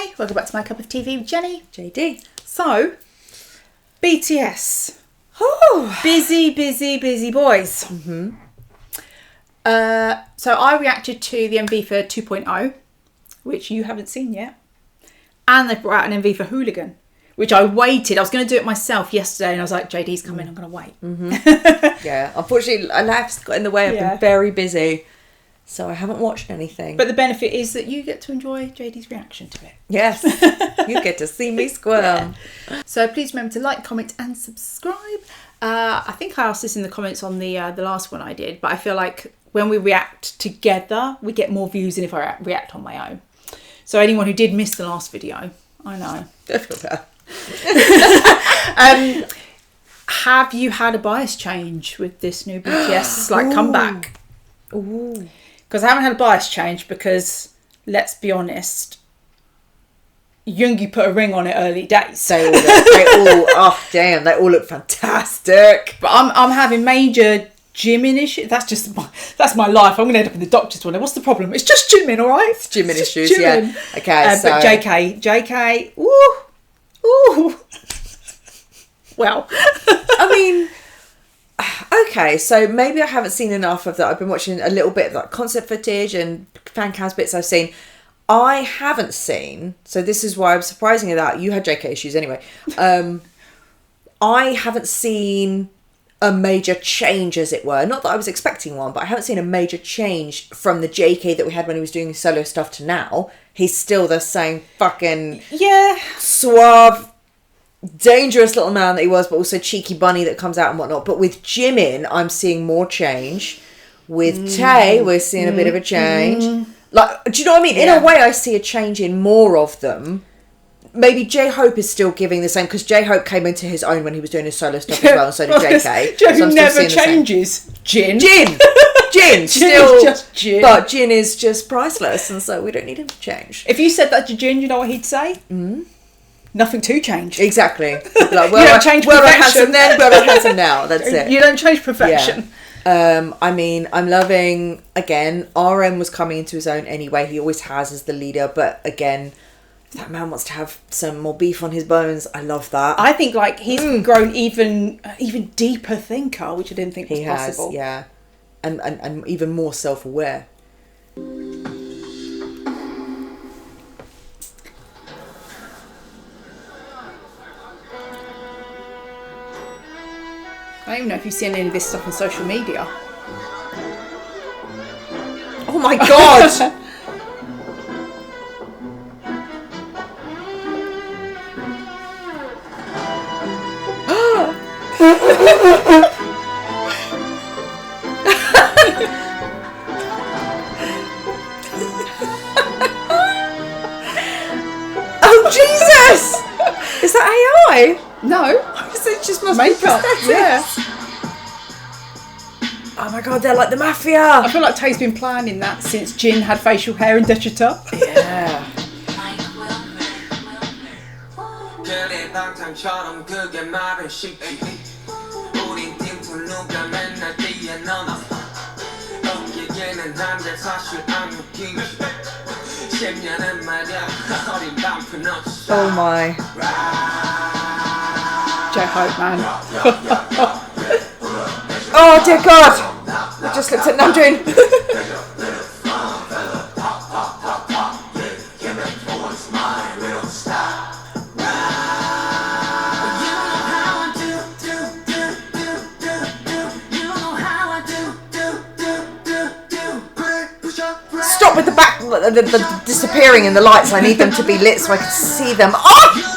Hi, welcome back to My Cup of TV with Jenny. JD. So, BTS. Oh. Busy boys. Mm-hmm. So I reacted to the MV for 2.0, which you haven't seen yet. And they brought out an MV for Hooligan, which I waited. I was going to do it myself yesterday and I was like, JD's coming, I'm going to wait. Mm-hmm. Yeah, unfortunately, life's got in the way. I've been very busy, so I haven't watched anything. But the benefit is that you get to enjoy JD's reaction to it. Yes, you get to see me squirm. Yeah. So please remember to like, comment and subscribe. I think I asked this in the comments on the last one I did, but I feel like when we react together, we get more views than if I react on my own. So anyone who did miss the last video, I know. Don't feel bad. Have you had a bias change with this new BTS comeback? Ooh. Because I haven't had a bias change because, let's be honest, Yoongi put a ring on it early days. They all look fantastic. But I'm having major gymming issues. That's my life. I'm going to end up in the doctor's one. What's the problem? It's just gymming, all right? It's gymming issues, yeah. Okay, so... But JK, ooh. Well. I mean... Okay, so maybe I haven't seen enough of that. I've been watching a little bit of like concert footage and fan cams bits I've seen. I haven't seen, so this is why I'm surprising you that you had JK issues anyway. I haven't seen a major change, as it were. Not that I was expecting one, but I haven't seen a major change from the JK that we had when he was doing his solo stuff to now. He's still the same fucking suave, dangerous little man that he was, but also cheeky bunny that comes out and whatnot. But with Jimin, I'm seeing more change. With Tae, we're seeing a bit of a change. Like, do you know what I mean? Yeah. In a way, I see a change in more of them. Maybe J-Hope is still giving the same, because J-Hope came into his own when he was doing his solo stuff as well, and so did JK. Joe So never changes. Jin. Jin, still, is just Jin. But Jin is just priceless, and so we don't need him to change. If you said that to Jin, you know what he'd say? Nothing to change. Exactly. Like, You don't change well, perfection. handsome then, well, handsome now. That's it. You don't change perfection. Yeah. I mean, I'm loving, again, RM was coming into his own anyway. He always has as the leader. But again, if that man wants to have some more beef on his bones, I love that. I think like he's grown even deeper thinker, which I didn't think was possible. Yeah. And even more self-aware. I don't even know if you've seen any of this stuff on social media. Oh my god! Oh Jesus! Is that AI? No. It just must Makeup. be Yeah. Oh my god, they're like the mafia. I feel like Tae's been planning that since Jin had facial hair in Dechita. Yeah. Oh my. J-Hope, man. Oh dear god! I just looked at Namjoon. Stop with the back, the disappearing in the lights. I need them to be lit so I can see them. Oh!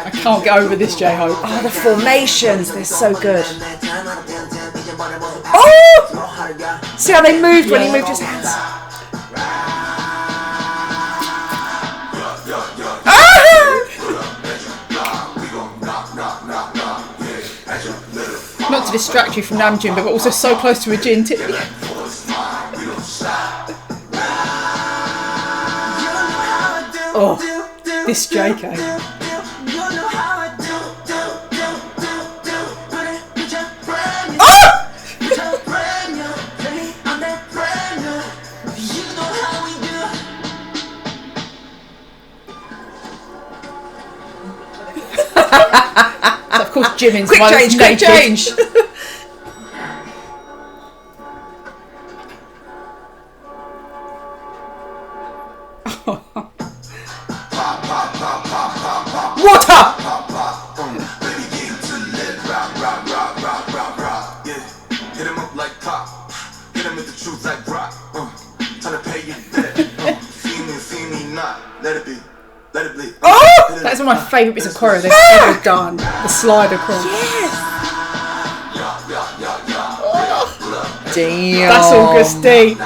I can't get over this J-Hope. Oh, the formations, they're so good. Oh! See how they moved when he moved his hands? Not to distract you from Namjoon, but also so close to a Jin too. Oh, this JK. course, Jimin's quick change, quick naked. change. Water. Hit him up like pop. Hit him with the truth like rock. Trying to pay you debt. See me not. Let it be. Let it bleed. Oh! That's one of my favourite bits of choreo they've ever done. The slide across. Damn. That's Augustine.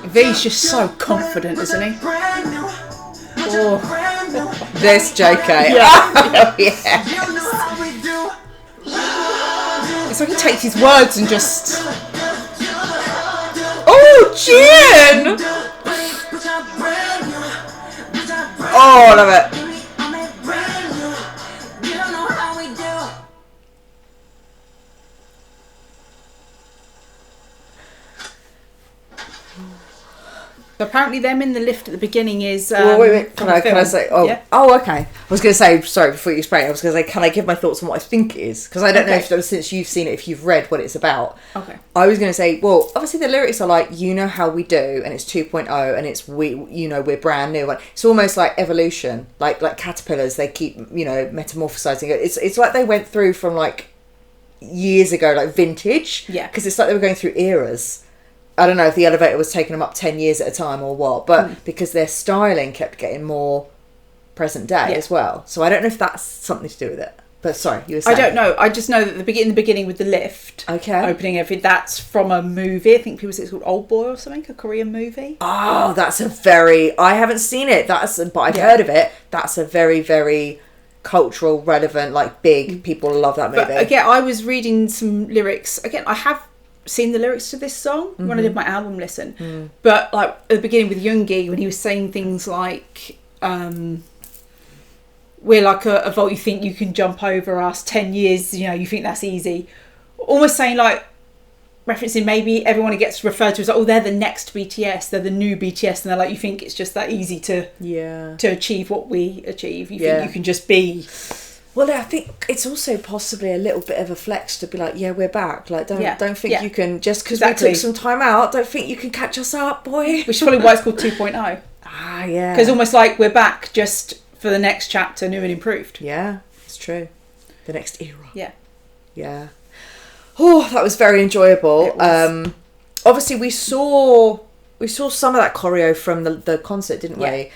V's just so confident, isn't he? Oh. This JK. Yeah. Yeah. It's like he takes his words and just... Oh, Jin! Oh, I love it. So apparently them in the lift at the beginning is... Well, wait. Can I say... Oh, yeah. oh, okay. I was going to say, sorry, before you explain, I was going to say, can I give my thoughts on what I think it is? Because I don't know if, since you've seen it, if you've read what it's about. Okay. I was going to say, well, obviously the lyrics are like, you know how we do, and it's 2.0, and it's, we're brand new. It's almost like evolution, like caterpillars, they keep, metamorphosizing. It's like they went through from, like, years ago, like vintage. Yeah. Because it's like they were going through eras. I don't know if the elevator was taking them up 10 years at a time or what, but because their styling kept getting more present day as well. So I don't know if that's something to do with it. But sorry, you were saying. I don't know. I just know that in the beginning with the lift, opening everything, that's from a movie. I think people say it's called Old Boy or something, a Korean movie. Oh, that's I haven't seen it. But I've heard of it. That's a very, very cultural, relevant, like big. People love that movie. But again, I was reading some lyrics. Again, I have seen the lyrics to this song when I did my album listen, but like at the beginning with Yoongi, when he was saying things like we're like a vault, you think you can jump over us, 10 years you think that's easy, almost saying like referencing maybe everyone who gets referred to as like, oh, they're the next BTS, they're the new BTS, and they're like, you think it's just that easy to achieve what we achieve, you think you can just be. Well, I think it's also possibly a little bit of a flex to be like, yeah, we're back. Like, don't think you can, just because we took some time out, don't think you can catch us up, boy. Which is probably why it's called 2.0. Ah, yeah. Because almost like we're back just for the next chapter, new and improved. Yeah, it's true. The next era. Yeah. Yeah. Oh, that was very enjoyable. Obviously, we saw some of that choreo from the concert, didn't we?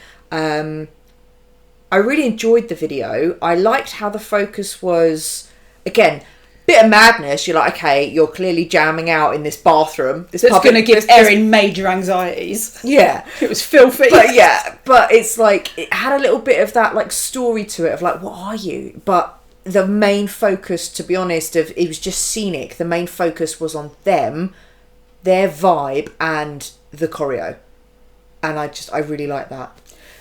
I really enjoyed the video. I liked how the focus was, again, bit of madness. You're like, okay, you're clearly jamming out in this bathroom. It's going to give Erin major anxieties. Yeah. It was filthy. But it's like, it had a little bit of that like story to it of like, what are you? But the main focus, to be honest, it was just scenic. The main focus was on them, their vibe, and the choreo. And I really like that.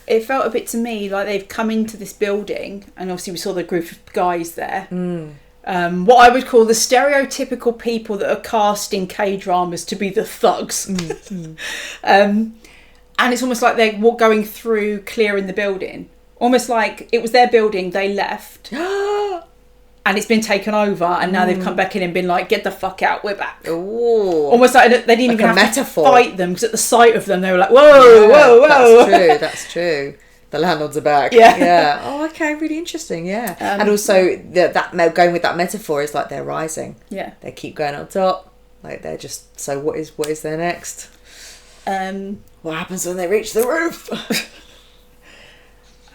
It felt a bit to me like they've come into this building, and obviously we saw the group of guys there. What I would call the stereotypical people that are cast in K-dramas to be the thugs. And it's almost like they're going through clearing the building. Almost like it was their building, they left. And it's been taken over, and now they've come back in and been like, get the fuck out, we're back. Ooh. Almost like they didn't even have metaphor. to fight them, because at the sight of them they were like, whoa. That's true. The landlords are back. Yeah. Oh, okay, really interesting, yeah. And also, that going with that metaphor is like they're rising. Yeah. They keep going on top. Like they're just, so what is their next? What happens when they reach the roof?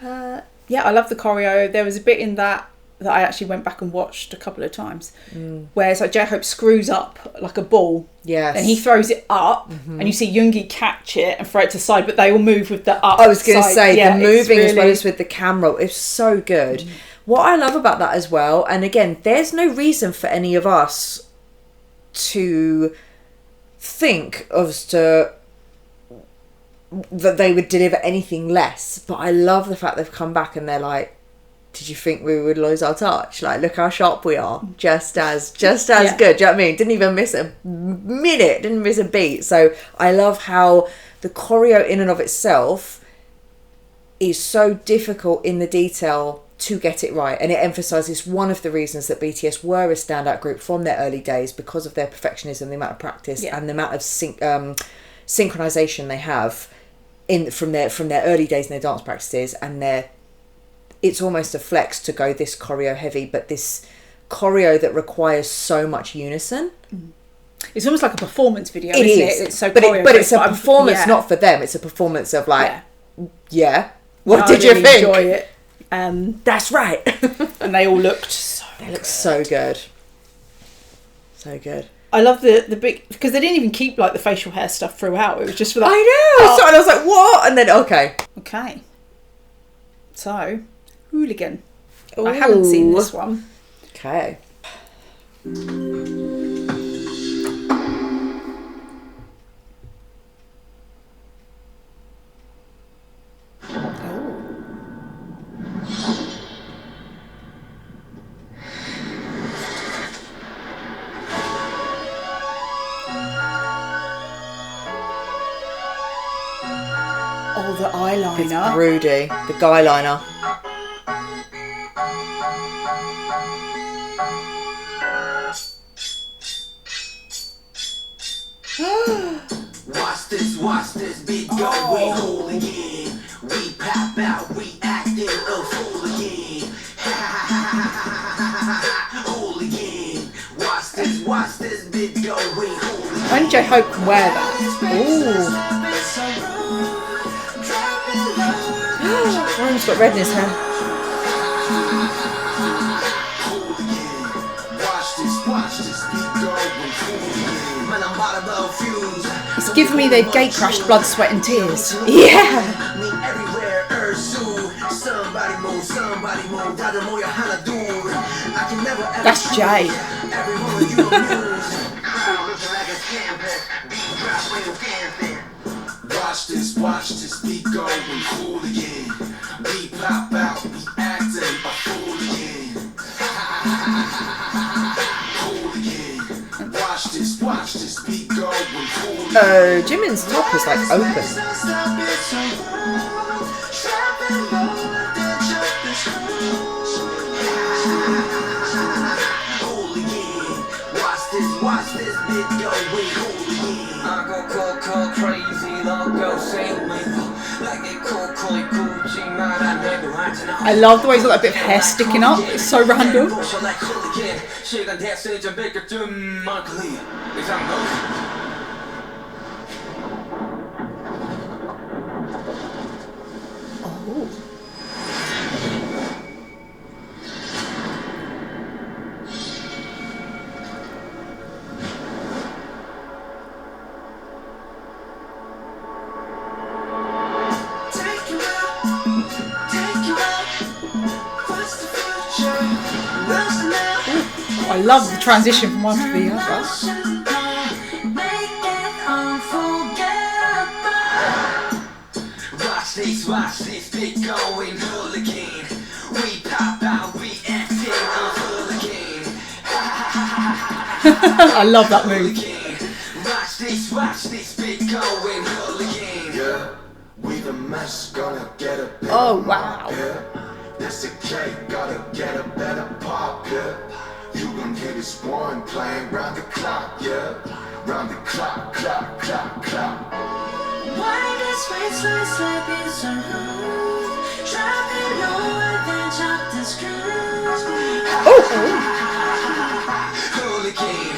Yeah, I love the choreo. There was a bit in that I actually went back and watched a couple of times, where it's like J-Hope screws up like a ball, and he throws it up, and you see Yoongi catch it and throw it to the side, but they all move with the up. I was going to say, the moving really... as well as with the camera is so good. What I love about that as well, and again, there's no reason for any of us to think that they would deliver anything less, but I love the fact they've come back and they're like, did you think we would lose our touch? Like, look how sharp we are. Just as good. Do you know what I mean? Didn't even miss a minute, didn't miss a beat. So I love how the choreo in and of itself is so difficult in the detail to get it right, and it emphasizes one of the reasons that BTS were a standout group from their early days, because of their perfectionism, the amount of practice and the amount of synchronization they have from their early days in their dance practices, and it's almost a flex to go this choreo heavy, but this choreo that requires so much unison. It's almost like a performance video, It isn't is. it? It's so but it's a performance not for them, it's a performance of like what did you think? Enjoy it. That's right. And they all looked so good. So good. I love the big, because they didn't even keep like the facial hair stuff throughout. It was just for that. I know. So, and I was like, what? And then okay. So, Hooligan. Ooh. I haven't seen this one. Okay. Oh, the eyeliner. It's broody. The guy liner. Watch this beat go, we hooligan. We pop out, we acting a fool again. Hooligan. Watch this beat go, we hooligan. Only J-Hope can wear that. Ooh. Ryan's got red in his hair. It's giving me the gate crashed blood, sweat and tears. Yeah. That's Jay. Watch this beat go, we hooligan. We pop out, we acting a fool again. Hooligan. Watch this beat go, we hooligan. Oh, Jimin's top is like open. Watch this beat go, we hooligan. I go crazy, go sing me. I love the way he's got that bit of hair sticking up. It's so random. I love the transition from one to the other. Watch this big going hooligan. We pop out, we acting a hooligan. I love that move. Watch this big going hooligan. Yeah, we the mess gonna get a better Oh wow. yeah. That's the cake, gotta get a better pop, yeah. You gon' hear this one playing round the clock, yeah. Round the clock. Why this wasteland slipping so rude? Dropping lower than chopped and screwed. Hooligan,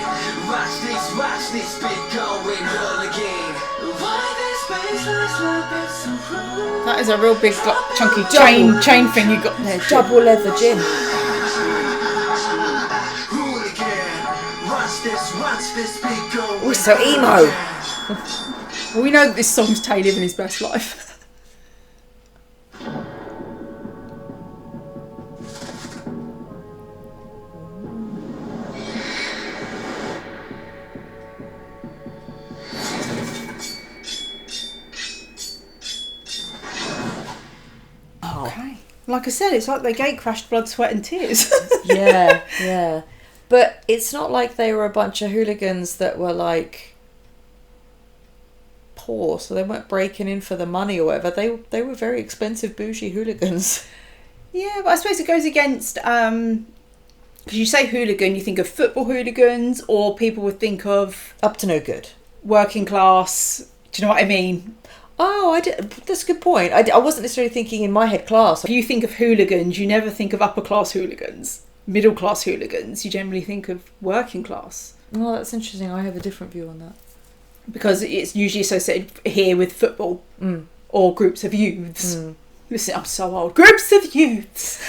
watch this big going hooligan. Why this wasteland slipping so rude? That is a real big chunky chain thing you got there. Double leather gin. Watch this big going. Oh, so emo. Well, we know that this song's Tay living his best life. Okay. Like I said, it's like they gate crashed Blood, Sweat and Tears. Yeah. But it's not like they were a bunch of hooligans that were like poor, so they weren't breaking in for the money or whatever. They were very expensive bougie hooligans. Yeah, but I suppose it goes against, because you say hooligan, you think of football hooligans, or people would think of Up to no good. working class. Do you know what I mean? Oh, that's a good point. I wasn't necessarily thinking in my head class. If you think of hooligans, you never think of upper class hooligans, middle class hooligans. You generally think of working class. Oh, that's interesting. I have a different view on that. Because it's usually associated here with football or groups of youths. Listen, I'm so old. Groups of youths.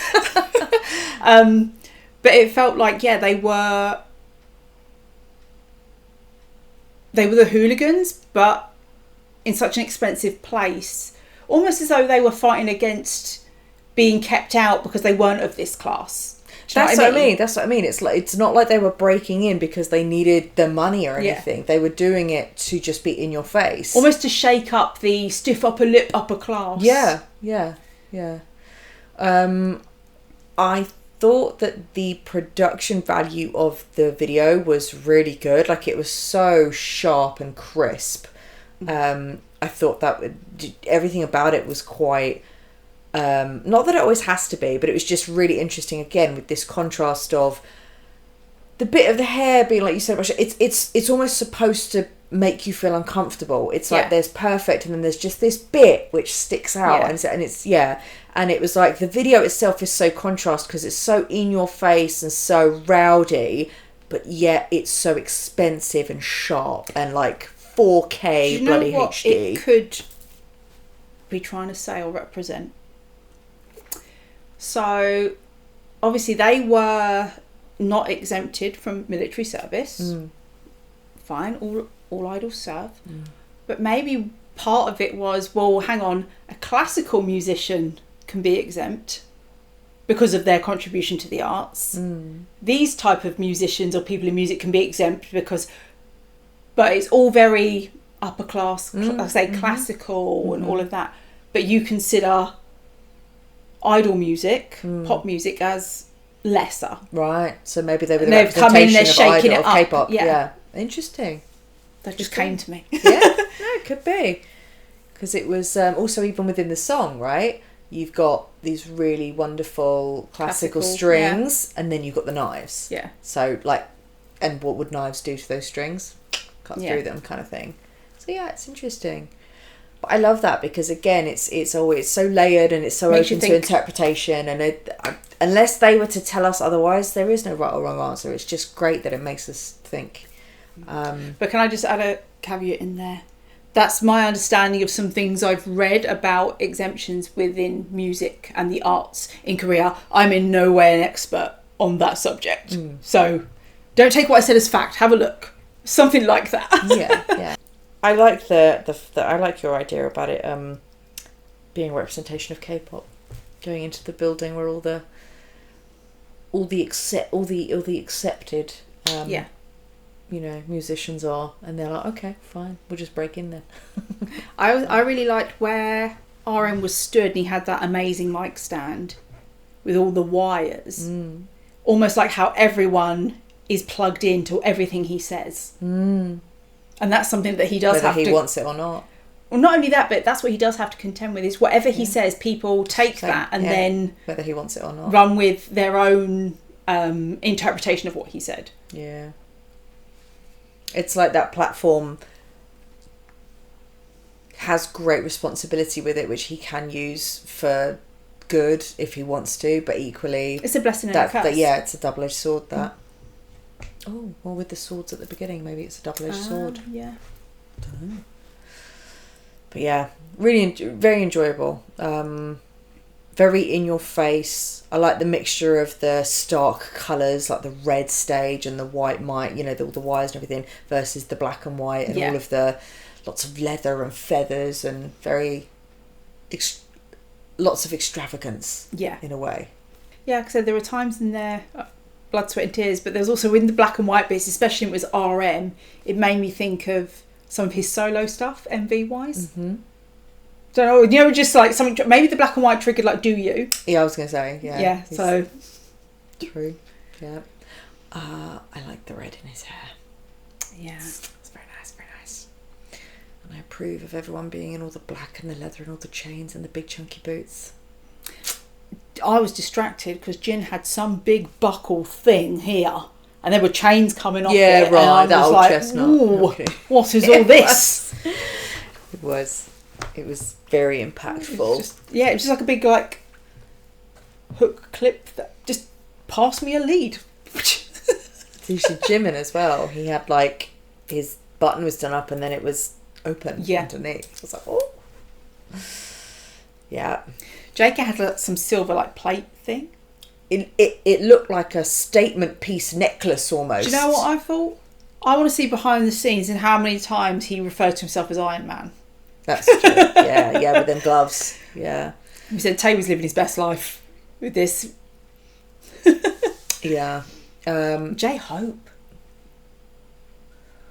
But it felt like, yeah, they were the hooligans, but in such an expensive place, almost as though they were fighting against being kept out because they weren't of this class. That's what I mean. That's what I mean. It's like, it's not like they were breaking in because they needed the money or anything. They were doing it to just be in your face, almost to shake up the stiff upper lip upper class. Yeah. I thought that the production value of the video was really good. Like, it was so sharp and crisp. I thought that everything about it was quite, not that it always has to be, but it was just really interesting, again, with this contrast of the bit of the hair being, like you said, it's almost supposed to make you feel uncomfortable. It's like there's perfect, and then there's just this bit which sticks out, and it's and it was like the video itself is so contrast because it's so in your face and so rowdy, but yet it's so expensive and sharp and like 4K bloody HD. It could be trying to say or represent. So obviously they were not exempted from military service. Fine, all idols serve. But maybe part of it was, well, hang on, a classical musician can be exempt because of their contribution to the arts. These type of musicians or people in music can be exempt but it's all very upper class, I say classical and all of that. But you consider idol music, pop music, as lesser. Right. So maybe they were the they've come in, they're representation shaking of it idol, up. of K-pop. Yeah. Interesting. That just came to me. No, it could be. Because it was also even within the song, right? You've got these really wonderful classical strings, and then you've got the knives. Yeah. So, like, and what would knives do to those strings? Cut through them, kind of thing. So yeah, it's interesting. But I love that because, again, it's always so layered and it's so open to interpretation. And unless they were to tell us otherwise, there is no right or wrong answer. It's just great that it makes us think. But can I just add a caveat in there? That's my understanding of some things I've read about exemptions within music and the arts in Korea. I'm in no way an expert on that subject. So don't take what I said as fact. Have a look. Something like that. Yeah. I like I like your idea about it being a representation of K-pop, going into the building where all the accepted musicians are, and they're like, okay, fine, we'll just break in then. I really liked where RM was stood, and he had that amazing mic stand with all the wires, almost like how everyone is plugged into everything he says. And that's something that he does whether have to... he wants it or not. Well, not only that, but that's what he does have to contend with, is whatever he says, people take that and then... whether he wants it or not. Run with their own interpretation of what he said. Yeah. It's like that platform has great responsibility with it, which he can use for good if he wants to, but equally... It's a blessing and a curse. It's a double-edged sword, that. Oh, well, with the swords at the beginning, maybe it's a double-edged sword. Yeah. I don't know. But yeah, really, very enjoyable. Very in your face. I like the mixture of the stark colours, like the red stage and the white mic, all the wires and everything, versus the black and white and all of the lots of leather and feathers and lots of extravagance. Yeah. In a way. Yeah, because there were times in there. Blood, Sweat and Tears, but there's also in the black and white bits, especially when it was RM, it made me think of some of his solo stuff, MV wise. Don't know, you know, just like something. Maybe the black and white triggered like "Do You?" Yeah, I was gonna say, yeah. Yeah. So true. Yeah. I like the red in his hair. yeah, It's very nice, very nice. And I approve of everyone being in all the black and the leather and all the chains and the big chunky boots. I was distracted because Jin had some big buckle thing here, and there were chains coming off. Yeah, it, right. And I That was old like, chestnut. "Ooh, Okay. what is all this?" It was. It was very impactful. It was just like a big like hook clip that just passed me a lead. You should Jimin as well. He had like his button was done up and then it was open underneath. I was like, oh, yeah. JK had like, some silver like plate thing. It looked like a statement piece necklace almost. Do you know what I thought? I want to see behind the scenes and how many times he referred to himself as Iron Man. That's true. Yeah, with them gloves. Yeah. He said Tay was living his best life with this. Yeah. J-Hope.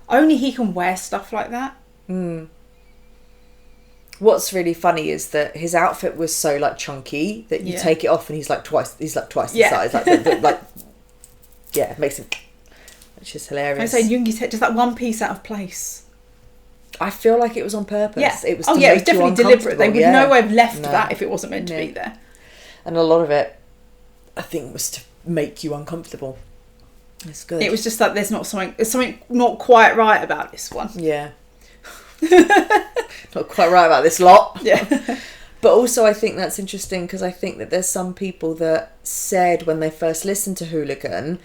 Only he can wear stuff like that. What's really funny is that his outfit was so like chunky that you take it off and he's like twice the size. Like yeah, it makes him. Which is hilarious. I say Yoongi's head, just that one piece out of place. I feel like it was on purpose. Yeah. It was. It was definitely deliberate. They would no way have left that if it wasn't meant to be there. And a lot of it, I think, was to make you uncomfortable. It's good. It was just like there's something not quite right about this one. Yeah. Not quite right about this lot. Yeah. But also I think that's interesting because I think that there's some people that said when they first listened to Hooligan,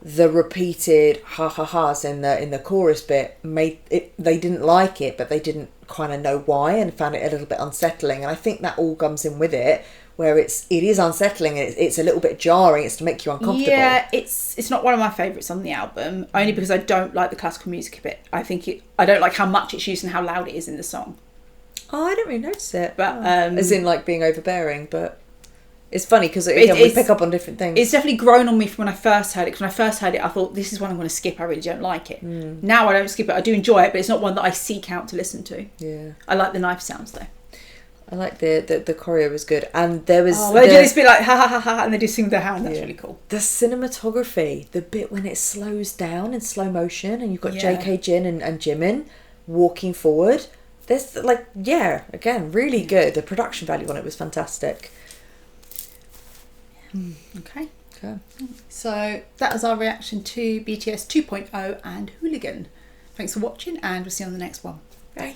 the repeated ha-ha-has in the chorus bit made it, they didn't like it, but they didn't kind of know why and found it a little bit unsettling. And I think that all comes in with it, where it is unsettling and it's a little bit jarring. It's to make you uncomfortable. Yeah, it's not one of my favourites on the album, only because I don't like the classical music bit. I don't like how much it's used and how loud it is in the song. Oh, I didn't really notice it. But as in like being overbearing, but it's funny because we pick up on different things. It's definitely grown on me from when I first heard it. Because when I first heard it, I thought, this is one I'm going to skip. I really don't like it. Now I don't skip it. I do enjoy it, but it's not one that I seek out to listen to. Yeah. I like the knife sounds though. I like the choreo was good, and there was. Oh, they do this bit like ha ha ha ha, and they do sing with their hand. That's really cool. The cinematography, the bit when it slows down in slow motion, and you've got JK, Jin, and Jimin walking forward. There's again, really good. The production value on it was fantastic. Okay. So that was our reaction to BTS 2.0 and Hooligan. Thanks for watching, and we'll see you on the next one. Bye.